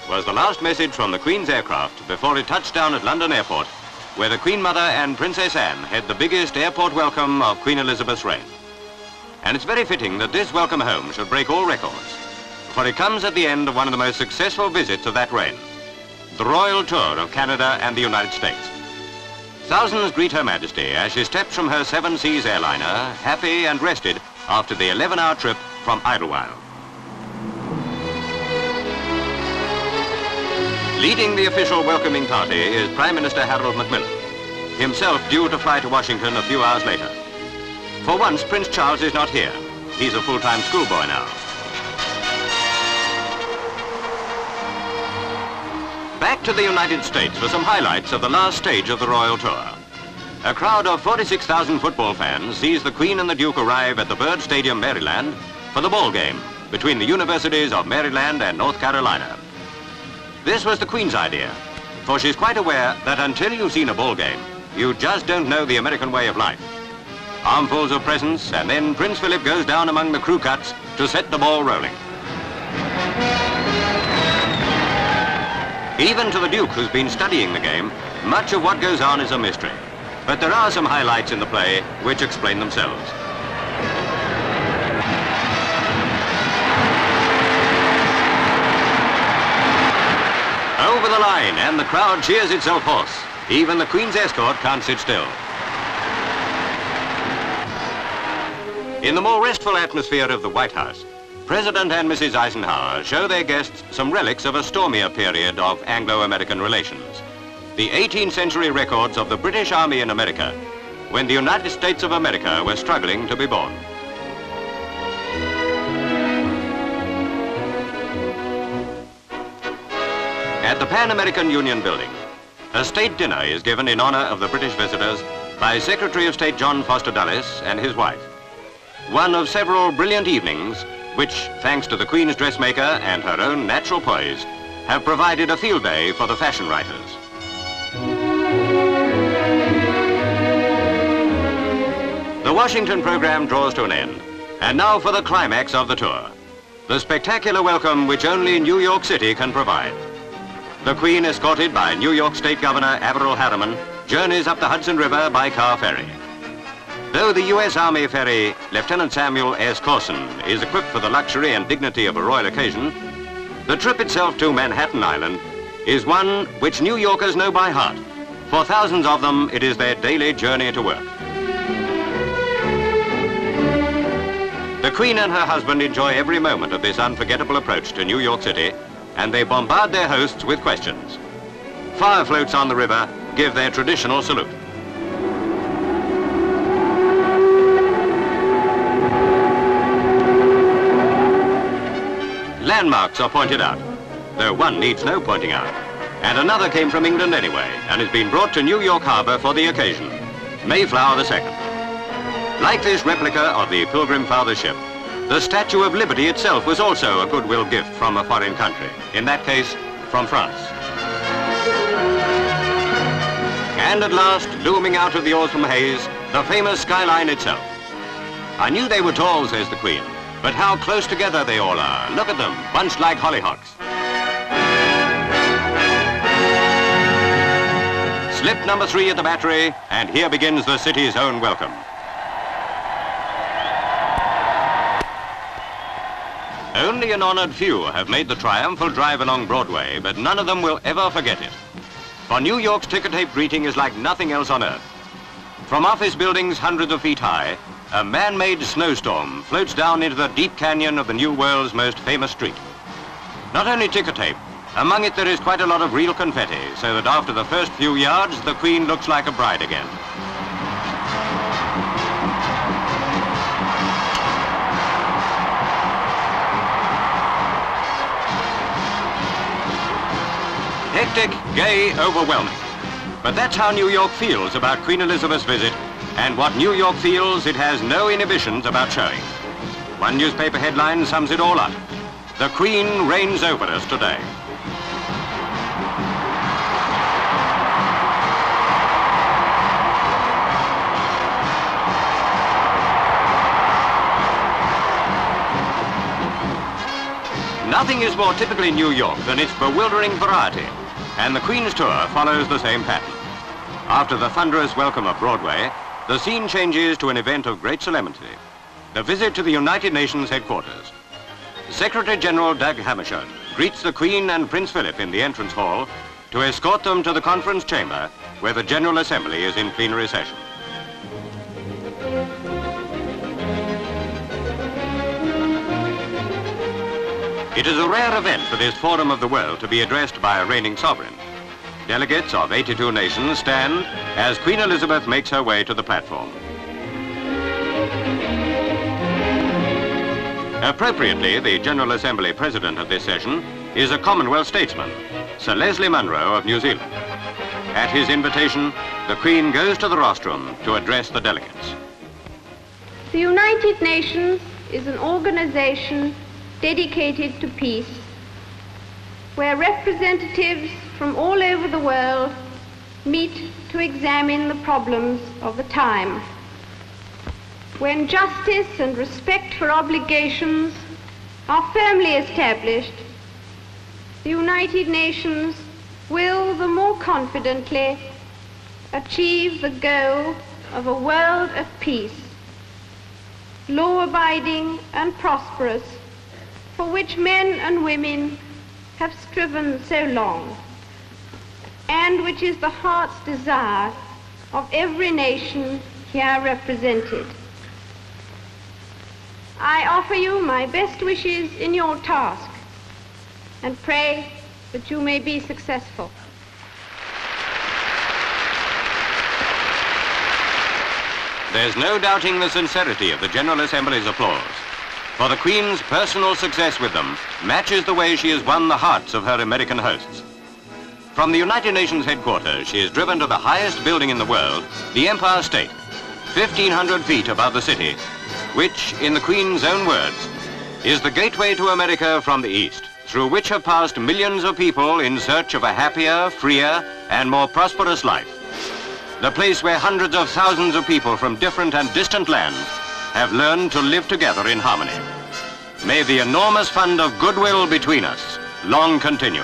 was the last message from the Queen's aircraft before it touched down at London Airport, where the Queen Mother and Princess Anne had the biggest airport welcome of Queen Elizabeth's reign. And it's very fitting that this welcome home should break all records, for it comes at the end of one of the most successful visits of that reign, the royal tour of Canada and the United States. Thousands greet Her Majesty as she steps from her Seven Seas airliner, happy and rested after the 11-hour trip from Idlewild. Leading the official welcoming party is Prime Minister Harold Macmillan, himself due to fly to Washington a few hours later. For once, Prince Charles is not here. He's a full-time schoolboy now. Back to the United States for some highlights of the last stage of the royal tour. A crowd of 46,000 football fans sees the Queen and the Duke arrive at the Byrd Stadium, Maryland, for the ball game between the universities of Maryland and North Carolina. This was the Queen's idea, for she's quite aware that until you've seen a ball game, you just don't know the American way of life. Armfuls of presents, and then Prince Philip goes down among the crew cuts to set the ball rolling. Even to the Duke, who's been studying the game, much of what goes on is a mystery. But there are some highlights in the play which explain themselves. Over the line, and the crowd cheers itself hoarse. Even the Queen's escort can't sit still. In the more restful atmosphere of the White House, President and Mrs. Eisenhower show their guests some relics of a stormier period of Anglo-American relations. The 18th century records of the British Army in America, when the United States of America were struggling to be born. At the Pan American Union building, a state dinner is given in honor of the British visitors by Secretary of State John Foster Dulles and his wife. One of several brilliant evenings which, thanks to the Queen's dressmaker and her own natural poise, have provided a field day for the fashion writers. The Washington program draws to an end, and now for the climax of the tour, the spectacular welcome which only New York City can provide. The Queen, escorted by New York State Governor Averell Harriman, journeys up the Hudson River by car ferry. Though the U.S. Army ferry, Lieutenant Samuel S. Corson, is equipped for the luxury and dignity of a royal occasion, the trip itself to Manhattan Island is one which New Yorkers know by heart. For thousands of them, it is their daily journey to work. The Queen and her husband enjoy every moment of this unforgettable approach to New York City, and they bombard their hosts with questions. Fire floats on the river give their traditional salute. Landmarks are pointed out, though one needs no pointing out. And another came from England anyway, and has been brought to New York Harbor for the occasion, Mayflower II. Like this replica of the Pilgrim Father's ship, the Statue of Liberty itself was also a goodwill gift from a foreign country, in that case, from France. And at last, looming out of the autumn haze, the famous skyline itself. I knew they were tall, says the Queen, but how close together they all are. Look at them, bunched like hollyhocks. Slip number 3 at the Battery, and here begins the city's own welcome. Only an honored few have made the triumphal drive along Broadway, but none of them will ever forget it. For New York's ticker-tape greeting is like nothing else on earth. From office buildings hundreds of feet high, a man-made snowstorm floats down into the deep canyon of the New World's most famous street. Not only ticker tape, among it there is quite a lot of real confetti, so that after the first few yards, the Queen looks like a bride again. Hectic, gay, overwhelming. But that's how New York feels about Queen Elizabeth's visit, and what New York feels it has no inhibitions about showing. One newspaper headline sums it all up. The Queen reigns over us today. Nothing is more typically New York than its bewildering variety, and the Queen's tour follows the same pattern. After the thunderous welcome of Broadway, the scene changes to an event of great solemnity, the visit to the United Nations headquarters. Secretary General Doug Hammarskjöld greets the Queen and Prince Philip in the entrance hall to escort them to the conference chamber where the General Assembly is in plenary session. It is a rare event for this forum of the world to be addressed by a reigning sovereign. Delegates of 82 nations stand as Queen Elizabeth makes her way to the platform. Appropriately, the General Assembly President of this session is a Commonwealth statesman, Sir Leslie Munro of New Zealand. At his invitation, the Queen goes to the rostrum to address the delegates. The United Nations is an organization dedicated to peace, where representatives from all over the world meet to examine the problems of the time. When justice and respect for obligations are firmly established, the United Nations will the more confidently achieve the goal of a world of peace, law-abiding and prosperous, for which men and women have striven so long, and which is the heart's desire of every nation here represented. I offer you my best wishes in your task, and pray that you may be successful. There's no doubting the sincerity of the General Assembly's applause, for the Queen's personal success with them matches the way she has won the hearts of her American hosts. From the United Nations headquarters, she is driven to the highest building in the world, the Empire State, 1,500 feet above the city, which, in the Queen's own words, is the gateway to America from the East, through which have passed millions of people in search of a happier, freer, and more prosperous life. The place where hundreds of thousands of people from different and distant lands have learned to live together in harmony. May the enormous fund of goodwill between us long continue.